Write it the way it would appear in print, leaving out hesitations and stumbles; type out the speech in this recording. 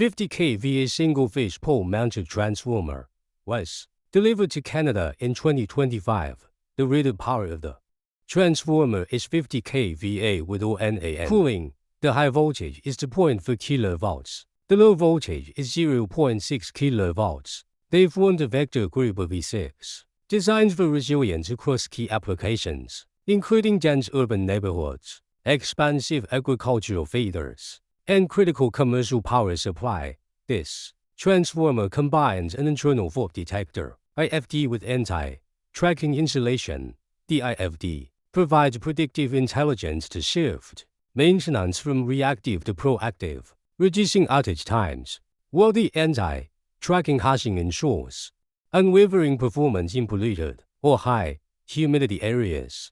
50 kVA single-phase pole-mounted transformer was delivered to Canada in 2025. The rated power of the transformer is 50 kVA with ONAN cooling. The high voltage is 2.4 kV. The low voltage is 0.6 kV. They formed a vector group of E6, designed for resilience across key applications, including dense urban neighborhoods, expansive agricultural feeders, and critical commercial power supply. This transformer combines an internal fault detector, IFD, with ANSI tracking insulation. The IFD provides predictive intelligence to shift maintenance from reactive to proactive, reducing outage times, while the ANSI tracking hashing ensures unwavering performance in polluted or high-humidity areas.